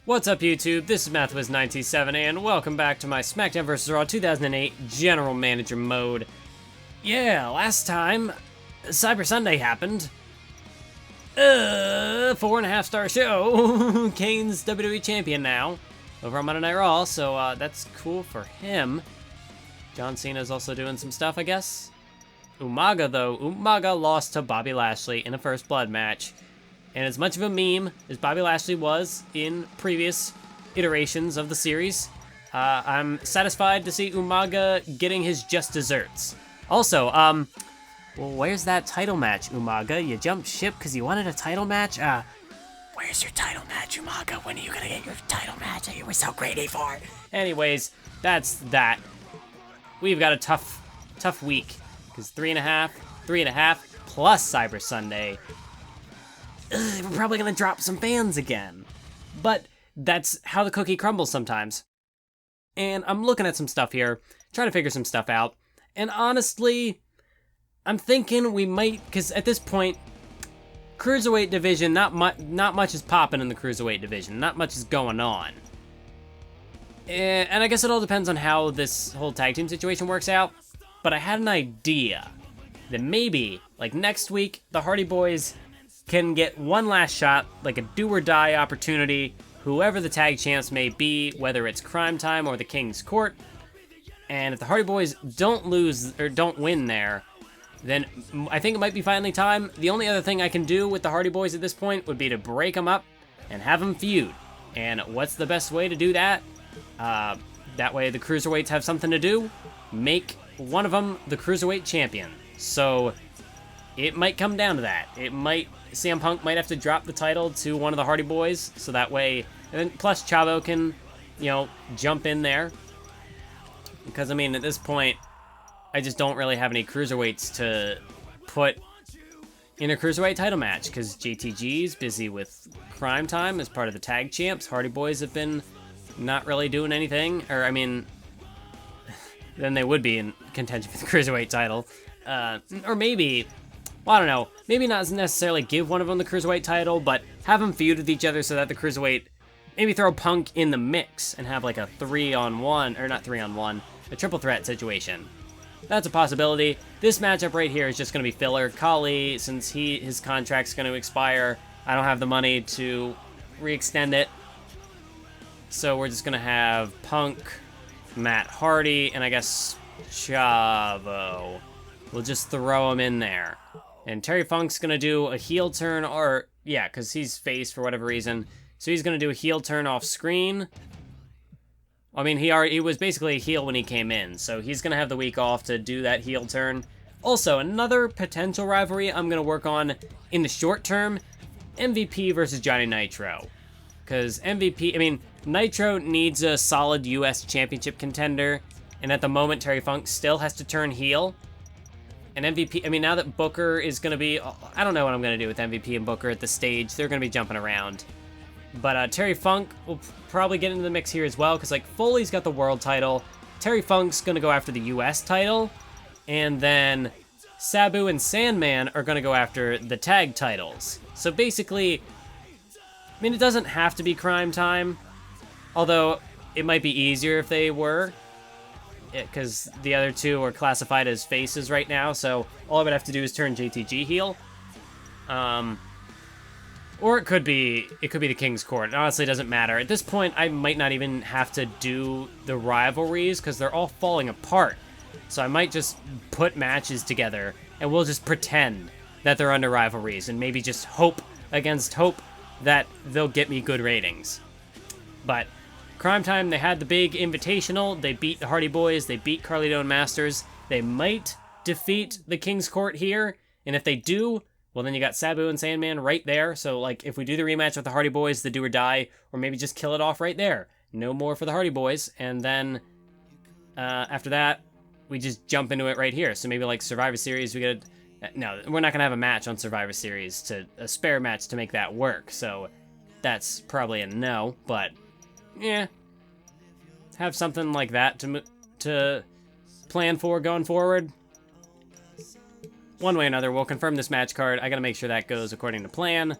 What's up, YouTube? This is MathWiz97, and welcome back to my SmackDown vs. Raw 2008 General Manager mode. Yeah, last time, Cyber Sunday happened. 4.5-star show. Kane's WWE Champion now, over on Monday Night Raw, so that's cool for him. John Cena's also doing some stuff, I guess. Umaga, though, lost to Bobby Lashley in a First Blood match. And as much of a meme as Bobby Lashley was in previous iterations of the series, I'm satisfied to see Umaga getting his just desserts. Also, well, where's that title match, Umaga? You jumped ship because you wanted a title match? Where's your title match, Umaga? When are you gonna get your title match that you were so greedy for? Anyways, that's that. We've got a tough week, because 3.5 plus Cyber Sunday. We're probably gonna drop some fans again. But that's how the cookie crumbles sometimes. And I'm looking at some stuff here, trying to figure some stuff out. And honestly, I'm thinking we might, because at this point, Cruiserweight division, not much is popping in the Cruiserweight division. Not much is going on. And I guess it all depends on how this whole tag team situation works out. But I had an idea that maybe, like next week, the Hardy Boys can get one last shot, like a do-or-die opportunity, whoever the tag champs may be, whether it's Cryme Tyme or the King's Court. And if the Hardy Boys don't lose, or don't win there, then I think it might be finally time. The only other thing I can do with the Hardy Boys at this point would be to break them up and have them feud. And what's the best way to do that? That way the Cruiserweights have something to do. Make one of them the Cruiserweight champion. So it might come down to that. CM Punk might have to drop the title to one of the Hardy Boys, so that way, and then plus Chavo can, jump in there. Because, I mean, at this point, I just don't really have any Cruiserweights to put in a Cruiserweight title match, because JTG's busy with Cryme Tyme as part of the tag champs. Hardy Boys have been not really doing anything, or, I mean, then they would be in contention for the Cruiserweight title. Or maybe, well, I don't know, maybe not necessarily give one of them the Cruiserweight title, but have them feud with each other so that the Cruiserweight, maybe throw Punk in the mix and have like a 3-on-1, or not 3-on-1, a triple threat situation. That's a possibility. This matchup right here is just going to be filler. Khali, since his contract's going to expire, I don't have the money to re-extend it. So we're just going to have Punk, Matt Hardy, and I guess Chavo. We'll just throw him in there. And Terry Funk's going to do a heel turn, or, yeah, because he's face for whatever reason. So he's going to do a heel turn off screen. I mean, he was basically a heel when he came in, so he's going to have the week off to do that heel turn. Also, another potential rivalry I'm going to work on in the short term, MVP versus Johnny Nitro. Because MVP, I mean, Nitro needs a solid US Championship contender, and at the moment, Terry Funk still has to turn heel. And MVP, I mean, now that Booker is going to be, I don't know what I'm going to do with MVP and Booker at the stage. They're going to be jumping around. But Terry Funk will probably get into the mix here as well, because, like, Foley's got the world title. Terry Funk's going to go after the US title. And then Sabu and Sandman are going to go after the tag titles. So basically, I mean, it doesn't have to be Cryme Tyme. Although, it might be easier if they were, because the other two are classified as faces right now, so all I would have to do is turn JTG heel. Or it could be the King's Court. It honestly doesn't matter. At this point, I might not even have to do the rivalries, because they're all falling apart. So I might just put matches together, and we'll just pretend that they're under rivalries, and maybe just hope against hope that they'll get me good ratings. But Cryme Tyme, they had the big invitational. They beat the Hardy Boys. They beat Carlito and Masters. They might defeat the King's Court here. And if they do, well, then you got Sabu and Sandman right there. So, like, if we do the rematch with the Hardy Boys, the do or die, or maybe just kill it off right there. No more for the Hardy Boys. And then after that, we just jump into it right here. So maybe, like, Survivor Series, we get no, we're not going to have a match on Survivor Series, a spare match to make that work. So that's probably a no, but yeah, have something like that to plan for going forward. One way or another, we'll confirm this match card. I gotta make sure that goes according to plan.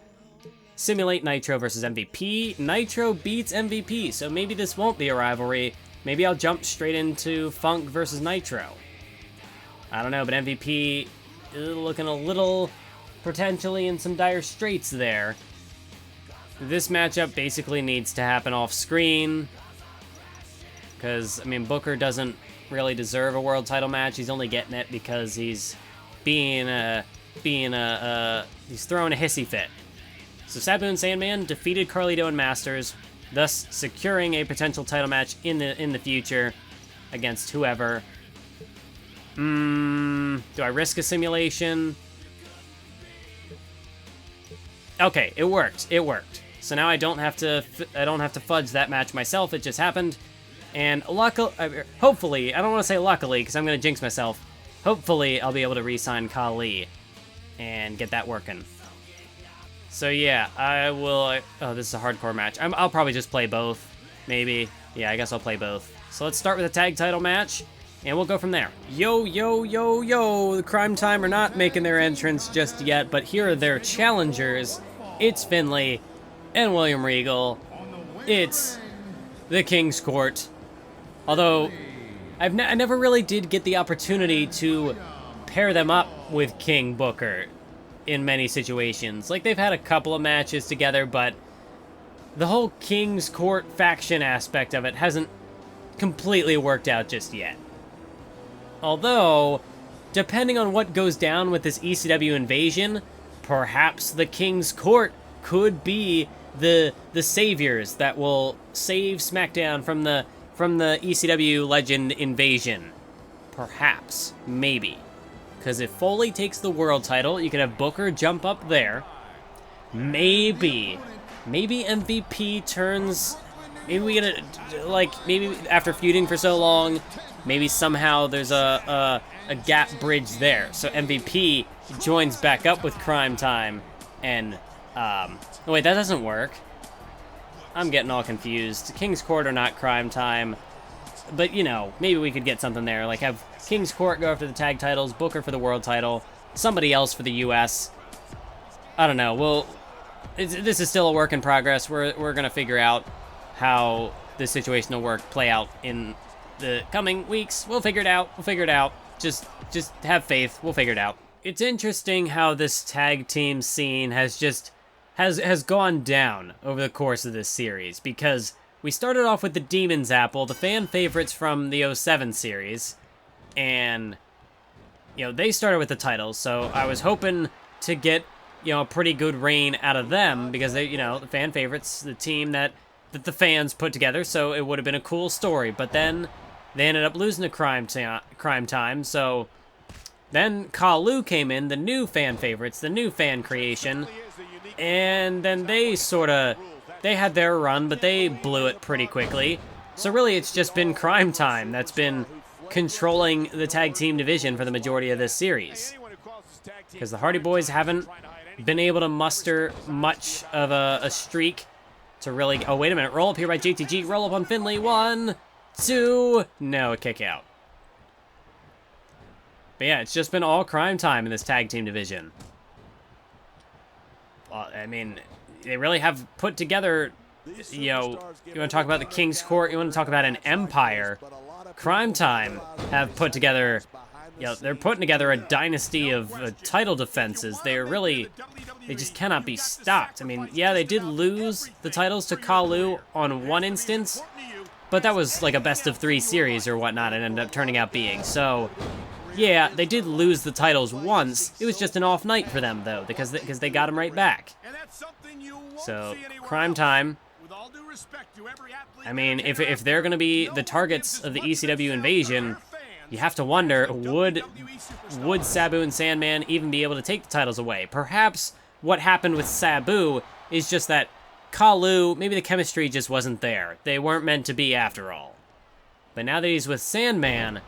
simulate Nitro versus MVP. Nitro beats MVP, so maybe this won't be a rivalry. Maybe I'll jump straight into Funk versus Nitro. I don't know, but MVP is looking a little potentially in some dire straits there. This matchup basically needs to happen off screen. Because, I mean, Booker doesn't really deserve a world title match. He's only getting it because he's he's throwing a hissy fit. So Sabu and Sandman defeated Carlito and Masters, thus securing a potential title match in the future against whoever. Do I risk a simulation? Okay, it worked. It worked. So now I don't have to fudge that match myself. It just happened. And hopefully, I don't want to say luckily because I'm going to jinx myself. Hopefully, I'll be able to re-sign Kali and get that working. So yeah, I will. Oh, this is a hardcore match. I'll probably just play both. Maybe. Yeah, I guess I'll play both. So let's start with a tag title match, and we'll go from there. Yo, yo, yo, yo! The Cryme Tyme are not making their entrance just yet, but here are their challengers. It's Finlay and William Regal. It's the King's Court. Although, I never really did get the opportunity to pair them up with King Booker in many situations. Like, they've had a couple of matches together, but the whole King's Court faction aspect of it hasn't completely worked out just yet. Although, depending on what goes down with this ECW invasion, perhaps the King's Court could be the saviors that will save SmackDown from the ECW legend invasion. Perhaps. Maybe. Because if Foley takes the world title, you could have Booker jump up there. Maybe MVP turns... Maybe we get maybe after feuding for so long, maybe somehow there's a gap bridge there. So MVP joins back up with Cryme Tyme and... oh wait, that doesn't work. I'm getting all confused. King's Court or not Cryme Tyme. But, you know, maybe we could get something there. Like, have King's Court go after the tag titles, Booker for the world title, somebody else for the U.S. I don't know. This is still a work in progress. We're going to figure out how this situation will play out in the coming weeks. We'll figure it out. Just have faith. We'll figure it out. It's interesting how this tag team scene has gone down over the course of this series, because we started off with the Demon's Apple, the fan favorites from the 07 series, and, you know, they started with the titles, so I was hoping to get, you know, a pretty good reign out of them, because they, you know, the fan favorites, the team that the fans put together, so it would have been a cool story, but then they ended up losing to Cryme Tyme, so then Kalu came in, the new fan favorites, the new fan creation, and then they had their run, but they blew it pretty quickly. So really, it's just been Cryme Tyme that's been controlling the tag team division for the majority of this series. Because the Hardy Boys haven't been able to muster much of a streak to really... Oh, wait a minute. Roll up here by JTG. Roll up on Finlay. 1, 2... No, a kick out. But yeah, it's just been all Cryme Tyme in this tag team division. Well, I mean... They really have put together, you know, you want to talk about the King's Court, you want to talk about an empire. Cryme Tyme have put together, you know, they're putting together a dynasty of title defenses. They just cannot be stopped. I mean, yeah, they did lose the titles to Kalu on one instance, but that was like a best-of-3 series or whatnot it ended up turning out being. So, yeah, they did lose the titles once. It was just an off night for them, though, because they got them right back. So, Cryme Tyme, I mean, if they're going to be the targets of the ECW invasion, you have to wonder, would Sabu and Sandman even be able to take the titles away? Perhaps what happened with Sabu is just that Kalu, maybe the chemistry just wasn't there. They weren't meant to be after all. But now that he's with Sandman,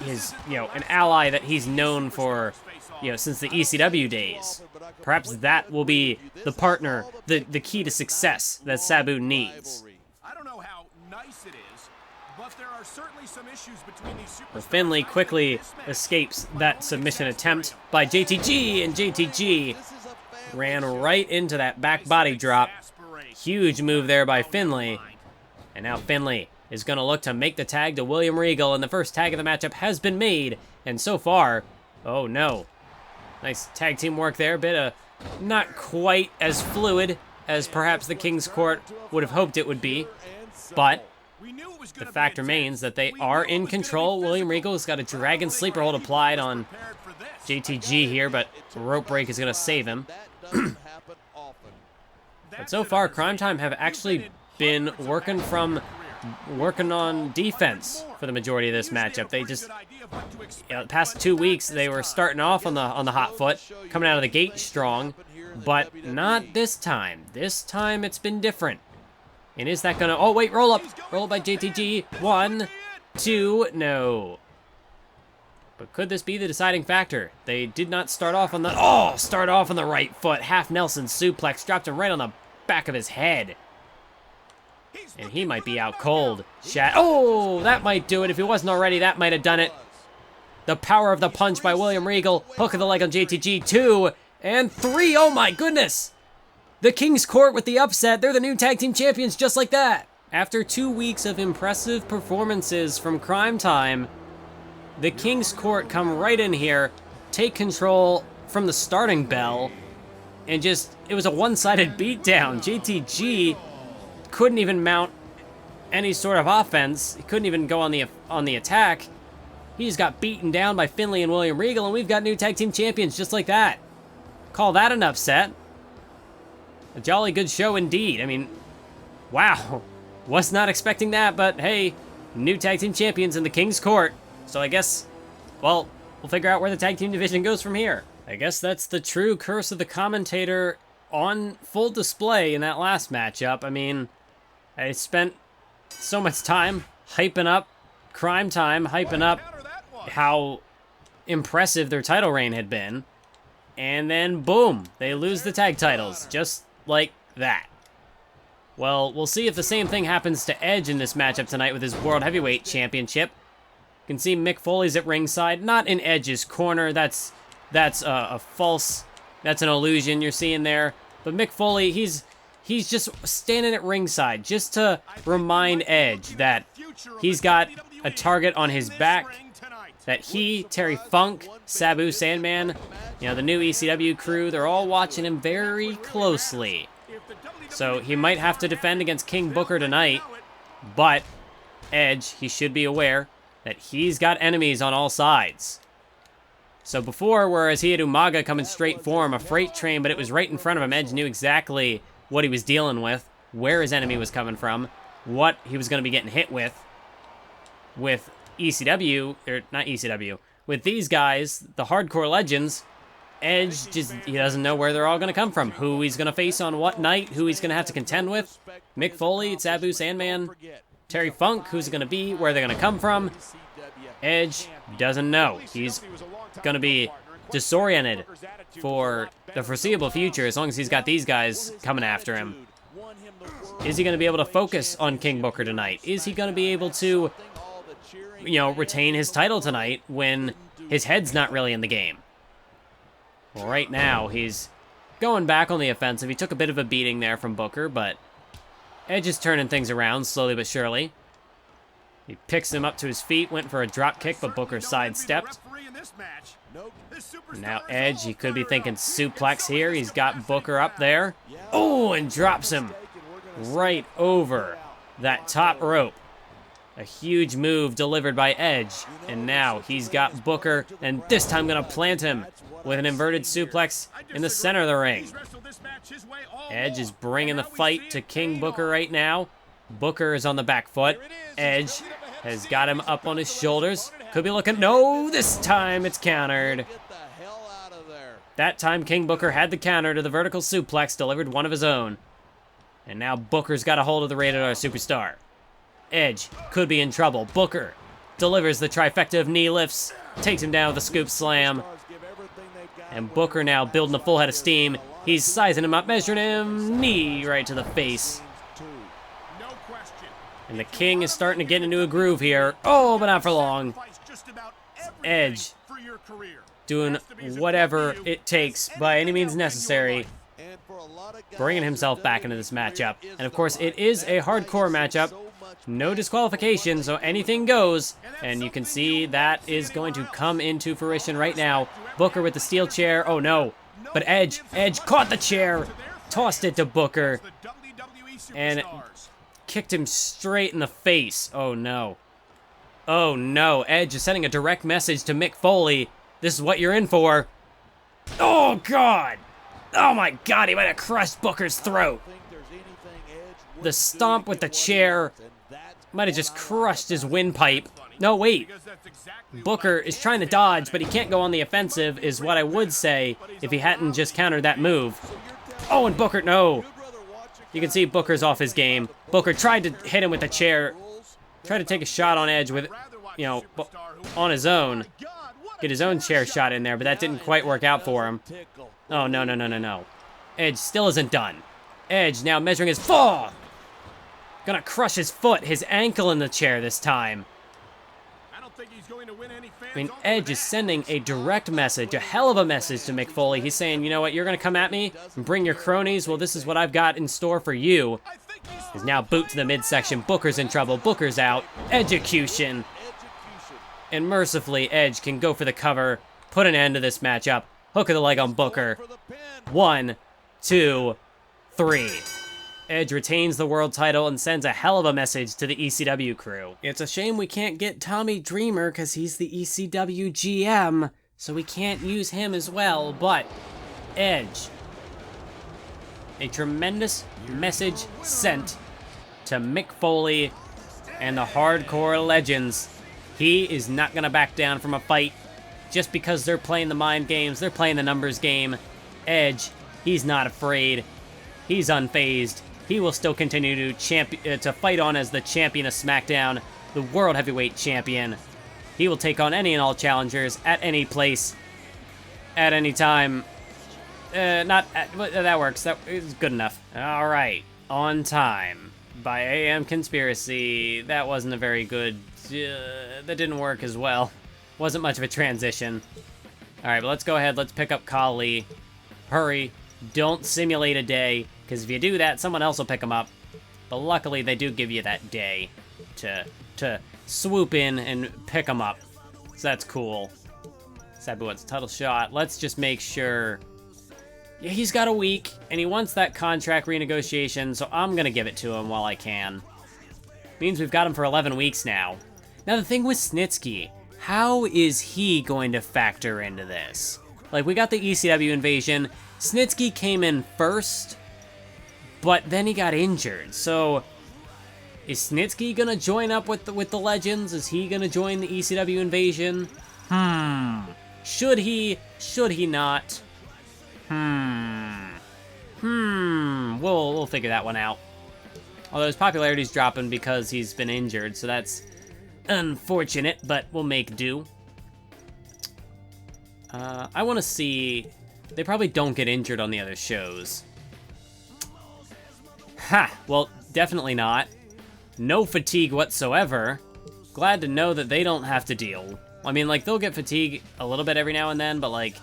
he's, you know, an ally that he's known for, you know, since the ECW days. Perhaps that will be the partner, the key to success that Sabu needs. I don't know how nice it is, but there are certainly some issues between these superstars. Finlay quickly escapes that submission attempt by JTG, and JTG ran right into that back body drop. Huge move there by Finlay. And now Finlay is going to look to make the tag to William Regal, and the first tag of the matchup has been made. And so far, oh no. Nice tag team work there. Bit of not quite as fluid as perhaps the King's Court would have hoped it would be. But the fact remains that they are in control. William Regal's got a Dragon Sleeper hold applied on JTG here, but rope break is going to save him. But so far, Cryme Tyme have actually been working on defense for the majority of this matchup. They just, the past 2 weeks, they were starting off on the hot foot, coming out of the gate strong, but not this time. This time it's been different. And is that gonna, oh wait, roll up by JTG. 1, 2, no. But could this be the deciding factor? They did not start off on the, start off on the right foot. Half Nelson suplex, dropped him right on the back of his head. And he might be out cold. Oh, that might do it. If he wasn't already, that might have done it. The power of the punch by William Regal. Hook of the leg on JTG. 2 and 3. Oh my goodness. The King's Court with the upset. They're the new tag team champions just like that. After 2 weeks of impressive performances from Cryme Tyme, the King's Court come right in here, take control from the starting bell, and just, it was a one-sided beatdown. JTG couldn't even mount any sort of offense. He couldn't even go on the attack. He just got beaten down by Finlay and William Regal, and we've got new tag team champions just like that. Call that an upset. A jolly good show indeed. I mean, wow. Was not expecting that, but hey, new tag team champions in the King's Court. So I guess, well, we'll figure out where the tag team division goes from here. I guess that's the true curse of the commentator on full display in that last matchup. I mean, I spent so much time hyping up Cryme Tyme, hyping up how impressive their title reign had been, and then boom, they lose the tag titles, just like that. Well, we'll see if the same thing happens to Edge in this matchup tonight with his World Heavyweight Championship. You can see Mick Foley's at ringside, not in Edge's corner. That's a false, that's an illusion you're seeing there. But Mick Foley, he's just standing at ringside just to remind Edge that he's got a target on his back, that he, Terry Funk, Sabu Sandman, you know, the new ECW crew, they're all watching him very closely. So he might have to defend against King Booker tonight, but Edge, he should be aware that he's got enemies on all sides. So before, whereas he had Umaga coming straight for him, a freight train, but it was right in front of him, Edge knew exactly what he was dealing with, where his enemy was coming from, what he was going to be getting hit with ECW, or not ECW, with these guys, the Hardcore Legends. Edge just, he doesn't know where they're all going to come from, who he's going to face on what night, who he's going to have to contend with. Mick Foley, Sabu Sandman, Terry Funk, who's it going to be, where they're going to come from. Edge doesn't know. He's going to be disoriented for the foreseeable future as long as he's got these guys coming after him. Is he going to be able to focus on King Booker tonight? Is he going to be able to, you know, retain his title tonight when his head's not really in the game? Well, right now, he's going back on the offensive. He took a bit of a beating there from Booker, but Edge is turning things around slowly but surely. He picks him up to his feet, went for a drop kick, but Booker sidestepped. Now Edge, he could be thinking suplex here. He's got Booker up there. Oh, and drops him right over that top rope. A huge move delivered by Edge. And now he's got Booker, and this time gonna plant him with an inverted suplex in the center of the ring. Edge is bringing the fight to King Booker right now. Booker is on the back foot. Edge has got him up on his shoulders. Could be looking, no, this time it's countered. That time King Booker had the counter to the vertical suplex, delivered one of his own. And now Booker's got a hold of the Rated R Superstar. Edge could be in trouble. Booker delivers the trifecta of knee lifts, takes him down with a scoop slam. And Booker now building a full head of steam. He's sizing him up, measuring him, knee right to the face. And the King is starting to get into a groove here. Oh, but not for long. Edge doing whatever it takes by any means necessary bringing himself back into this matchup. And of course, it is a hardcore matchup. No disqualification, so anything goes. And you can see that is going to come into fruition right now. Booker with the steel chair. Oh no. But Edge caught the chair, tossed it to Booker, and kicked him straight in the face. Oh no. Oh no. Edge is sending a direct message to Mick Foley. This is what you're in for. Oh God. Oh my God, he might have crushed Booker's throat. The stomp with the chair might have just crushed his windpipe. No, wait. Booker is trying to dodge, but he can't go on the offensive, is what I would say if he hadn't just countered that move. Oh, and Booker, no. You can see Booker's off his game. Booker tried to hit him with the chair. Tried to take a shot on Edge with, you know, on his own. Get his own chair shot in there, but that didn't quite work out for him. Oh, no, no, no, no, no. Edge still isn't done. Edge now measuring his fall. Gonna crush his foot, his ankle in the chair this time. I mean, Edge is sending a direct message, a hell of a message to Mick Foley. He's saying, you know what, you're gonna come at me and bring your cronies? Well, this is what I've got in store for you. He's now boot to the midsection. Booker's in trouble. Booker's out. Execution. And mercifully, Edge can go for the cover, put an end to this matchup. Hook of the leg on Booker. 1, 2, 3. Edge retains the world title and sends a hell of a message to the ECW crew. It's a shame we can't get Tommy Dreamer because he's the ECW GM, so we can't use him as well, but Edge. A tremendous message sent to Mick Foley and the hardcore legends. He is not going to back down from a fight just because they're playing the mind games, they're playing the numbers game. Edge, he's not afraid. He's unfazed. He will still continue to fight on as the champion of SmackDown, the World Heavyweight Champion. He will take on any and all challengers at any place, at any time. That works. That is good enough. All right, On Time by AM Conspiracy. That wasn't a very good. That didn't work as well. Wasn't much of a transition. All right, but let's go ahead. Let's pick up Kali. Hurry. Don't simulate a day, because if you do that, someone else will pick them up. But luckily, they do give you that day to swoop in and pick them up. So that's cool. Sabu wants a title shot. Let's just make sure. Yeah, he's got a week, and he wants that contract renegotiation, so I'm going to give it to him while I can. Means we've got him for 11 weeks now. Now, the thing with Snitsky, how is he going to factor into this? Like, we got the ECW invasion. Snitsky came in first, but then he got injured. So, is Snitsky gonna join up with the legends? Is he gonna join the ECW invasion? Should he? Should he not? We'll figure that one out. Although his popularity's dropping because he's been injured, so that's unfortunate, but we'll make do. I want to see. They probably don't get injured on the other shows. Ha! Well, definitely not. No fatigue whatsoever. Glad to know that they don't have to deal. I mean, like, they'll get fatigue a little bit every now and then, but, like,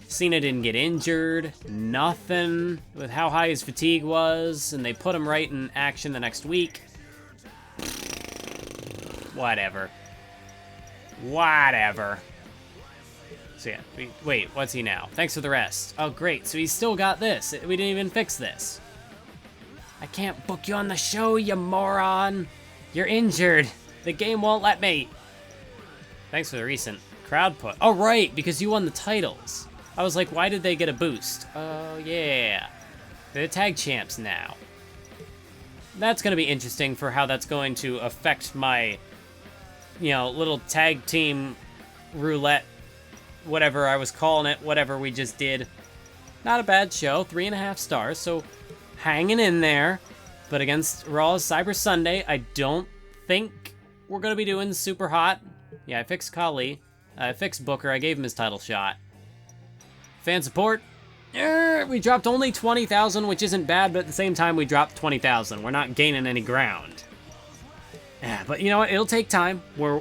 Cena didn't get injured. Nothing with how high his fatigue was, and they put him right in action the next week. Whatever. Whatever. So yeah, wait, what's he now? Thanks for the rest. Oh, great, so he's still got this. We didn't even fix this. I can't book you on the show, you moron. You're injured. The game won't let me. Thanks for the recent crowd put. Oh, right, because you won the titles. I was like, why did they get a boost? Oh, yeah. They're the tag champs now. That's going to be interesting for how that's going to affect my, you know, little tag team roulette, whatever I was calling it, whatever we just did. Not a bad show, 3.5 stars, so hanging in there. But against Raw's Cyber Sunday, I don't think we're going to be doing super hot. Yeah, I fixed Kali. I fixed Booker. I gave him his title shot. Fan support. We dropped only 20,000, which isn't bad, but at the same time, we dropped 20,000. We're not gaining any ground. Yeah, but you know what? It'll take time. We're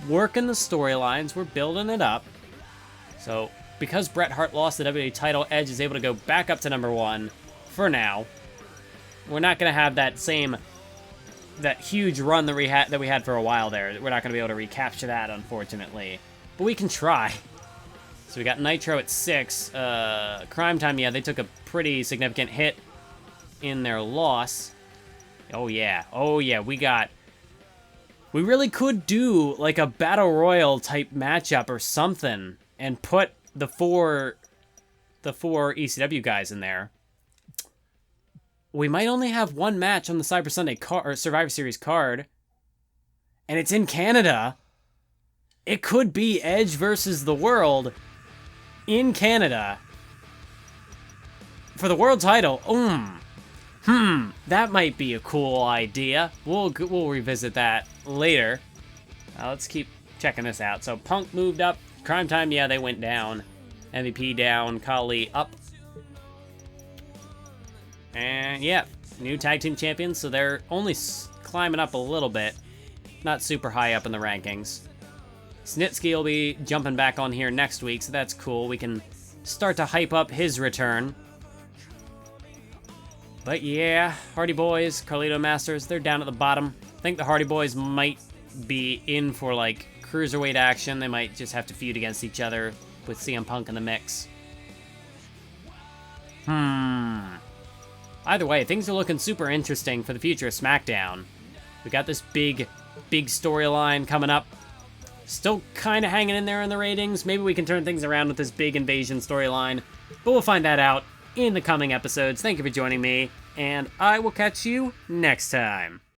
working the storylines. We're building it up. So because Bret Hart lost the WWE title, Edge is able to go back up to number 1 for now. We're not going to have that huge run that we had for a while there. We're not going to be able to recapture that, unfortunately. But we can try. So we got Nitro at 6. Cryme Tyme, yeah, they took a pretty significant hit in their loss. Oh, yeah. Oh, yeah, we really could do, like, a Battle Royal type matchup or something and put the four ECW guys in there. We might only have one match on the Cyber Sunday or Survivor Series card, and it's in Canada. It could be Edge versus the World in Canada for the world title. That might be a cool idea. We'll revisit that later. Let's keep checking this out. So Punk moved up. Cryme Tyme, yeah, they went down. MVP down. Kali up. And yeah, new tag team champions, so they're only climbing up a little bit. Not super high up in the rankings. Snitsky will be jumping back on here next week, so that's cool. We can start to hype up his return. But yeah, Hardy Boys, Carlito Masters, they're down at the bottom. I think the Hardy Boys might be in for, like, cruiserweight action. They might just have to feud against each other with CM Punk in the mix. Either way, things are looking super interesting for the future of SmackDown. We got this big storyline coming up. Still kind of hanging in there in the ratings. Maybe we can turn things around with this big invasion storyline. But we'll find that out in the coming episodes. Thank you for joining me, and I will catch you next time.